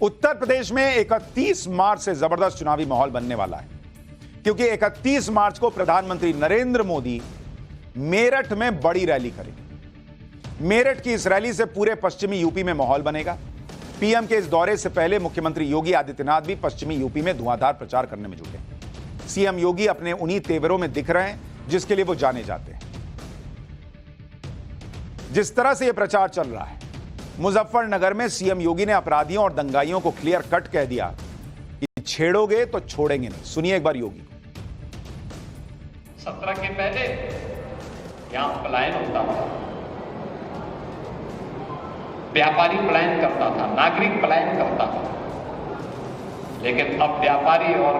उत्तर प्रदेश में 31 मार्च से जबरदस्त चुनावी माहौल बनने वाला है, क्योंकि 31 मार्च को प्रधानमंत्री नरेंद्र मोदी मेरठ में बड़ी रैली करेंगे। मेरठ की इस रैली से पूरे पश्चिमी यूपी में माहौल बनेगा। पीएम के इस दौरे से पहले मुख्यमंत्री योगी आदित्यनाथ भी पश्चिमी यूपी में धुआंधार प्रचार करने में जुटे। सीएम योगी अपने उन्हीं तेवरों में दिख रहे हैं जिसके लिए वो जाने जाते हैं। जिस तरह से यह प्रचार चल रहा है, मुजफ्फरनगर में सीएम योगी ने अपराधियों और दंगाइयों को क्लियर कट कह दिया कि छेड़ोगे तो छोड़ेंगे नहीं। सुनिए एक बार योगी। 17 के पहले यहां पलायन होता था, व्यापारी पलायन करता था, नागरिक पलायन करता था, लेकिन अब व्यापारी और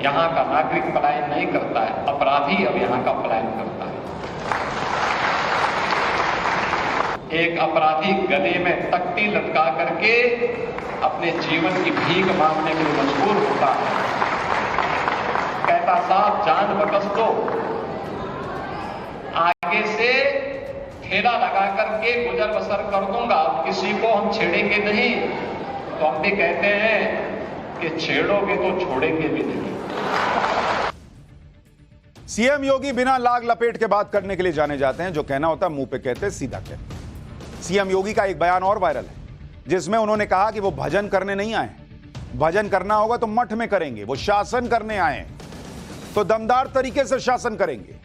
यहां का नागरिक पलायन नहीं करता है, अपराधी अब यहां का पलायन करता है। एक अपराधी गले में तख्ती लटका करके अपने जीवन की भीख मांगने के लिए मजबूर होता है। कहता साहब जान बकस दो, आगे से ठेला लगा करके गुजर बसर कर दूंगा, किसी को हम छेड़ेंगे नहीं। तो हम भी कहते हैं कि छेड़ोगे तो छोड़ेंगे भी नहीं। सीएम योगी बिना लाग लपेट के बात करने के लिए जाने जाते हैं। जो कहना होता है मुंह पे कहते, सीधा कहते। सीएम योगी का एक बयान और वायरल है, जिसमें उन्होंने कहा कि वो भजन करने नहीं आए। भजन करना होगा तो मठ में करेंगे, वो शासन करने आए तो दमदार तरीके से शासन करेंगे।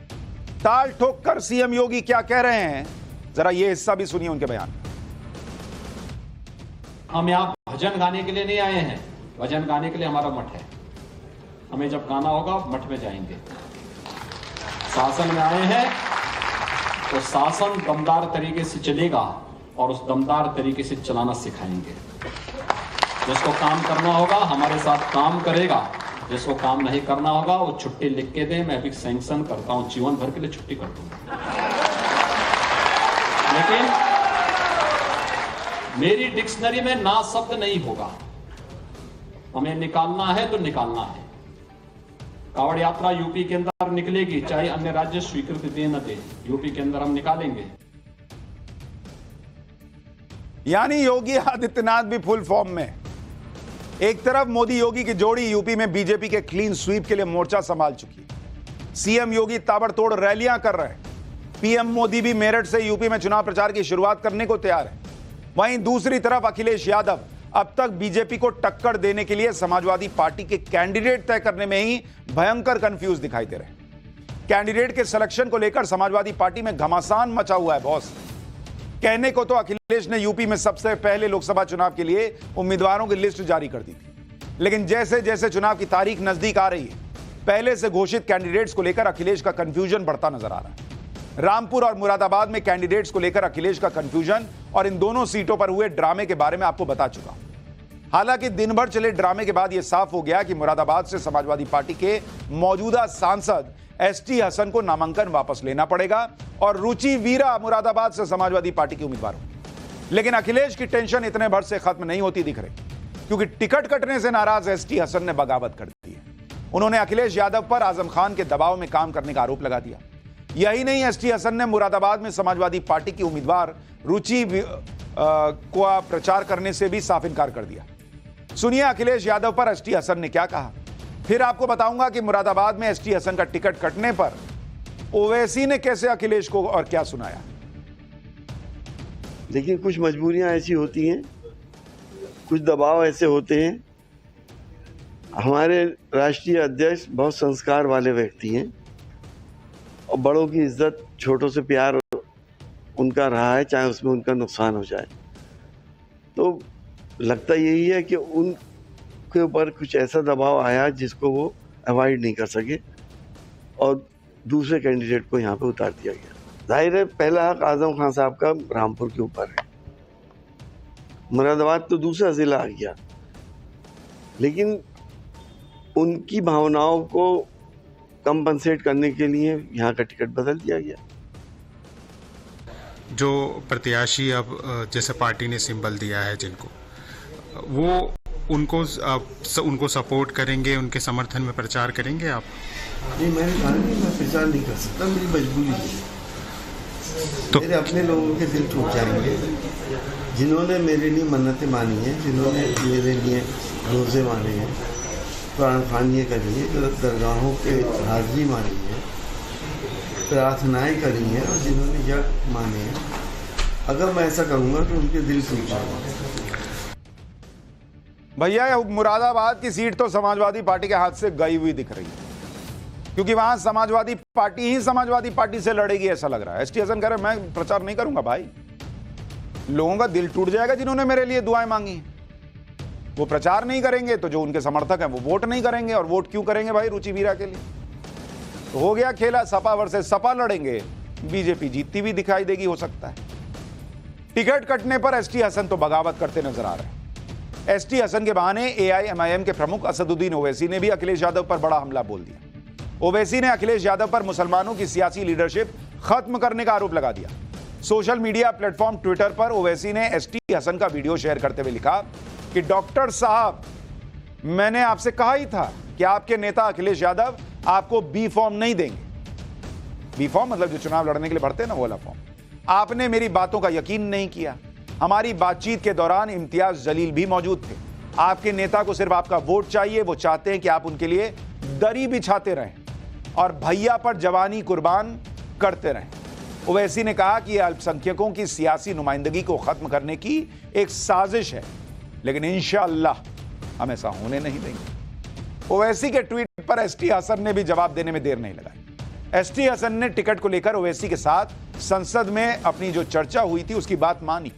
ताल ठोक कर सीएम योगी क्या कह रहे हैं, जरा ये हिस्सा भी सुनिए उनके बयान। हम यहाँ भजन गाने के लिए नहीं आए हैं, भजन गाने के लिए हमारा मठ है। हमें जब गाना होगा मठ में जाएंगे। शासन में आए हैं तो शासन दमदार तरीके से चलेगा और उस दमदार तरीके से चलाना सिखाएंगे। जिसको काम करना होगा हमारे साथ काम करेगा, जिसको काम नहीं करना होगा वो छुट्टी लिख के दे, मैं अभी सैंक्शन करता हूं, जीवन भर के लिए छुट्टी कर दूंगा। लेकिन मेरी डिक्शनरी में ना शब्द नहीं होगा, हमें निकालना है तो निकालना है। कावड़ यात्रा यूपी के अंदर निकलेगी, चाहे अन्य राज्य स्वीकृति दे न दे, यूपी के अंदर हम निकालेंगे। यानी योगी आदित्यनाथ भी फुल फॉर्म में। एक तरफ मोदी योगी की जोड़ी यूपी में बीजेपी के क्लीन स्वीप के लिए मोर्चा संभाल चुकी है। सीएम योगी ताबड़तोड़ रैलियां कर रहे हैं। पीएम मोदी भी मेरठ से यूपी में चुनाव प्रचार की शुरुआत करने को तैयार है। वहीं दूसरी तरफ अखिलेश यादव अब तक बीजेपी को टक्कर देने के लिए समाजवादी पार्टी के कैंडिडेट तय करने में ही भयंकर कंफ्यूज दिखाई दे रहे हैं। कैंडिडेट के सिलेक्शन को लेकर समाजवादी पार्टी में घमासान मचा हुआ है बॉस। कहने को तो अखिलेश ने यूपी में सबसे पहले लोकसभा चुनाव के लिए उम्मीदवारों की लिस्ट जारी कर दी थी, लेकिन जैसे जैसे चुनाव की तारीख नजदीक आ रही है, पहले से घोषित कैंडिडेट्स को लेकर अखिलेश का कंफ्यूजन बढ़ता नजर आ रहा है। रामपुर और मुरादाबाद में कैंडिडेट्स को लेकर अखिलेश का कंफ्यूजन और इन दोनों सीटों पर हुए ड्रामे के बारे में आपको बता चुका हूं। हालांकि दिन भर चले ड्रामे के बाद यह साफ हो गया कि मुरादाबाद से समाजवादी पार्टी के मौजूदा सांसद एसटी हसन को नामांकन वापस लेना पड़ेगा और रुचि वीरा मुरादाबाद से समाजवादी पार्टी की उम्मीदवार होगी। लेकिन अखिलेश की टेंशन इतने भर से खत्म नहीं होती दिख रही, क्योंकि टिकट कटने से नाराज एसटी हसन ने बगावत कर दी है। उन्होंने अखिलेश यादव पर आजम खान के दबाव में काम करने का आरोप लगा दिया। यही नहीं, एसटी हसन ने मुरादाबाद में समाजवादी पार्टी की उम्मीदवार रुचि को प्रचार करने से भी साफ इनकार कर दिया। सुनिए अखिलेश यादव पर एसटी हसन ने क्या कहा। फिर आपको बताऊंगा कि मुरादाबाद में एसटी हसन का टिकट कटने पर ओवैसी ने कैसे अखिलेश को और क्या सुनाया। देखिए, कुछ मजबूरियां ऐसी होती हैं, कुछ दबाव ऐसे होते हैं। हमारे राष्ट्रीय अध्यक्ष बहुत संस्कार वाले व्यक्ति हैं और बड़ों की इज्जत, छोटों से प्यार उनका रहा है, चाहे उसमें उनका नुकसान हो जाए। तो लगता यही है कि उनके ऊपर कुछ ऐसा दबाव आया जिसको वो अवॉइड नहीं कर सके और दूसरे कैंडिडेट को यहाँ पे उतार दिया गया। जाहिर है पहला हक आजम खान साहब का रामपुर के ऊपर है, मुरादाबाद तो दूसरा जिला आ गया, लेकिन उनकी भावनाओं को कंपनसेट करने के लिए यहाँ का टिकट बदल दिया गया। जो प्रत्याशी अब जैसे पार्टी ने सिंबल दिया है जिनको, वो उनको सपोर्ट करेंगे, उनके समर्थन में प्रचार करेंगे आप? नहीं, मैंने कहा नहीं, मैं प्रचार नहीं कर सकता, मेरी मजबूरी है। तो मेरे अपने लोगों के दिल टूट जाएंगे, जिन्होंने मेरे लिए मन्नतें मानी हैं, जिन्होंने मेरे लिए रोज़े माने हैं, कुरान ख़वानियाँ करी है, दरगाहों के हाज़री मानी है, प्रार्थनाएं करी हैं और जिन्होंने यज्ञ माने हैं, अगर मैं ऐसा करूँगा तो उनके दिल टूट जाएंगे। भैया मुरादाबाद की सीट तो समाजवादी पार्टी के हाथ से गई हुई दिख रही है, क्योंकि वहां समाजवादी पार्टी ही समाजवादी पार्टी से लड़ेगी ऐसा लग रहा है। एसटी हसन कह रहे मैं प्रचार नहीं करूंगा भाई, लोगों का दिल टूट जाएगा जिन्होंने मेरे लिए दुआएं मांगी। वो प्रचार नहीं करेंगे तो जो उनके समर्थक हैं वो वोट नहीं करेंगे, और वोट क्यों करेंगे भाई रुचि वीरा के लिए। तो हो गया खेला, सपा वर्सेस सपा लड़ेंगे, बीजेपी जीतती भी दिखाई देगी हो सकता है। टिकट कटने पर एसटी हसन तो बगावत करते नजर आ रहे हैं। एसटी हसन के बहाने एआईएमआईएम के प्रमुख असदुद्दीन ओवैसी ने भी अखिलेश यादव पर बड़ा हमला बोल दिया। ओवैसी ने अखिलेश यादव पर मुसलमानों की सियासी लीडरशिप खत्म करने का आरोप लगा दिया। सोशल मीडिया प्लेटफॉर्म ट्विटर पर ओवैसी ने एसटी हसन का वीडियो शेयर करते हुए लिखा कि डॉक्टर साहब, मैंने आपसे कहा ही था कि आपके नेता अखिलेश यादव आपको बी फॉर्म नहीं देंगे। बी फॉर्म मतलब जो चुनाव लड़ने के लिए भरते हैं ना, वो वाला फॉर्म। आपने मेरी बातों का यकीन नहीं किया। हमारी बातचीत के दौरान इम्तियाज जलील भी मौजूद थे। आपके नेता को सिर्फ आपका वोट चाहिए, वो चाहते हैं कि आप उनके लिए दरी बिछाते रहें और भैया पर जवानी कुर्बान करते रहें। ओवैसी ने कहा कि यह अल्पसंख्यकों की सियासी नुमाइंदगी को खत्म करने की एक साजिश है, लेकिन इंशाअल्लाह हम ऐसा होने नहीं देंगे। ओवैसी के ट्वीट पर एसटी हसन ने भी जवाब देने में देर नहीं लगाई। एसटी हसन ने टिकट को लेकर ओवैसी के साथ संसद में अपनी जो चर्चा हुई थी उसकी बात मानी।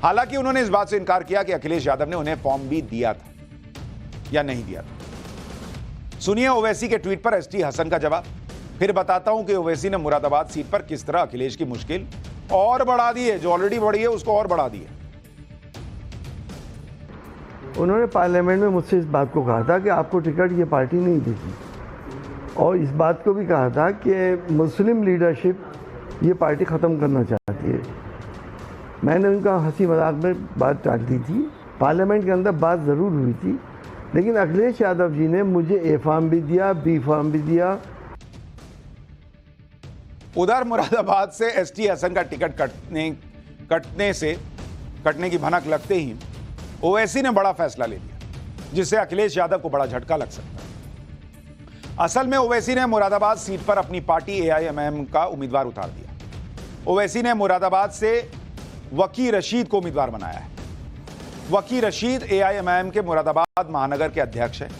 हालांकि उन्होंने इस बात से इनकार किया कि अखिलेश यादव ने उन्हें फॉर्म भी दिया था या नहीं दिया था। सुनिए ओवैसी के ट्वीट पर एसटी हसन का जवाब, फिर बताता हूं कि ओवैसी ने मुरादाबाद सीट पर किस तरह अखिलेश की मुश्किल और बढ़ा दी है, जो ऑलरेडी बढ़ी है उसको और बढ़ा दी है। उन्होंने पार्लियामेंट में मुझसे इस बात को कहा था कि आपको टिकट ये पार्टी नहीं देगी, और इस बात को भी कहा था कि मुस्लिम लीडरशिप ये पार्टी ख़त्म करना चाहती है। मैंने उनका हंसी मजाक में बात टाल दी थी। पार्लियामेंट के अंदर बात ज़रूर हुई थी, लेकिन अखिलेश यादव जी ने मुझे ए फॉर्म भी दिया, बी फॉर्म भी दिया। उधर मुरादाबाद से एसटी हसन का टिकट कटने की भनक लगते ही ओवैसी ने बड़ा फैसला ले लिया, जिससे अखिलेश यादव को बड़ा झटका लग सकता है। असल में ओवैसी ने मुरादाबाद सीट पर अपनी पार्टी एआईएमआईएम का उम्मीदवार उतार दिया। ओवैसी ने मुरादाबाद से वकी रशीद को उम्मीदवार बनाया है। वकी रशीद एआईएमआईएम के मुरादाबाद महानगर के अध्यक्ष हैं।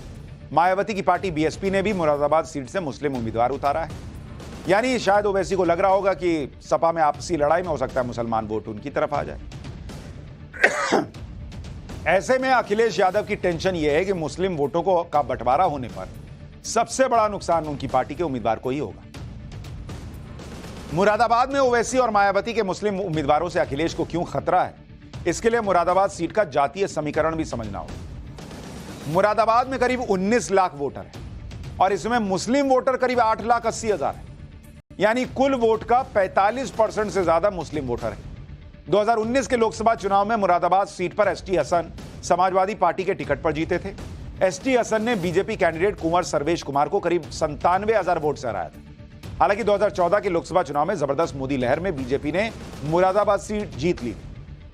मायावती की पार्टी बीएसपी ने भी मुरादाबाद सीट से मुस्लिम उम्मीदवार उतारा है। यानी शायद ओवैसी को लग रहा होगा कि सपा में आपसी लड़ाई में हो सकता है मुसलमान वोट उनकी तरफ आ जाए। ऐसे में अखिलेश यादव की टेंशन यह है कि मुस्लिम वोटों का बंटवारा होने पर सबसे बड़ा नुकसान उनकी पार्टी के उम्मीदवार को ही होगा। मुरादाबाद में ओवैसी और मायावती के मुस्लिम उम्मीदवारों से अखिलेश को क्यों खतरा है, इसके लिए मुरादाबाद सीट का जातीय समीकरण भी समझना होगा। मुरादाबाद में करीब 19 लाख वोटर हैं और इसमें मुस्लिम वोटर करीब 8,80,000 है, यानी कुल वोट का 45% से ज्यादा मुस्लिम वोटर है। 2019 के लोकसभा चुनाव में मुरादाबाद सीट पर एसटी हसन समाजवादी पार्टी के टिकट पर जीते थे। एसटी हसन ने बीजेपी कैंडिडेट कुंवर सर्वेश कुमार को करीब 97,000 वोट से हराया था। हालांकि 2014 के लोकसभा चुनाव में जबरदस्त मोदी लहर में बीजेपी ने मुरादाबाद सीट जीत ली।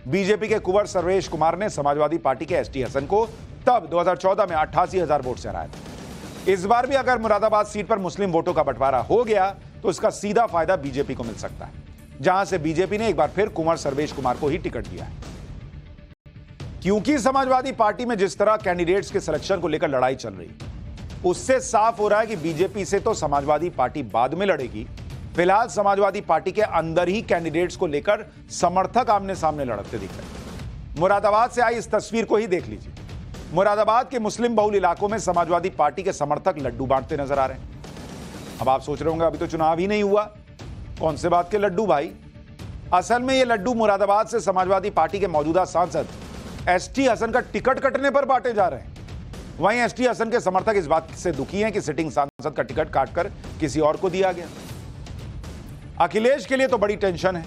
बीजेपी के कुंवर सर्वेश कुमार ने समाजवादी पार्टी के एसटी हसन को तब 2014 में 88,000 वोट से हराया था। इस बार भी अगर मुरादाबाद सीट पर मुस्लिम वोटों का बंटवारा हो गया तो इसका सीधा फायदा बीजेपी को मिल सकता है, जहां से बीजेपी ने एक बार फिर कुंवर सर्वेश कुमार को ही टिकट दिया है। क्योंकि समाजवादी पार्टी में जिस तरह कैंडिडेट्स के सिलेक्शन को लेकर लड़ाई चल रही है, उससे साफ हो रहा है कि बीजेपी से तो समाजवादी पार्टी बाद में लड़ेगी। फिलहाल समाजवादी पार्टी के अंदर ही कैंडिडेट्स को लेकर समर्थक आमने सामने लड़ते दिख रहे हैं। मुरादाबाद से आई इस तस्वीर को ही देख लीजिए। मुरादाबाद के मुस्लिम बहुल इलाकों में समाजवादी पार्टी के समर्थक लड्डू बांटते नजर आ रहे हैं। अब आप सोच रहे होंगे अभी तो चुनाव ही नहीं हुआ, कौन से बात के लड्डू भाई। असल में ये लड्डू मुरादाबाद से समाजवादी पार्टी के मौजूदा सांसद एसटी हसन का टिकट कटने पर बांटे जा रहे हैं। वहीं एसटी हसन के समर्थक इस बात से दुखी हैं कि सिटिंग सांसद का टिकट काटकर किसी और को दिया गया। अखिलेश के लिए तो बड़ी टेंशन है।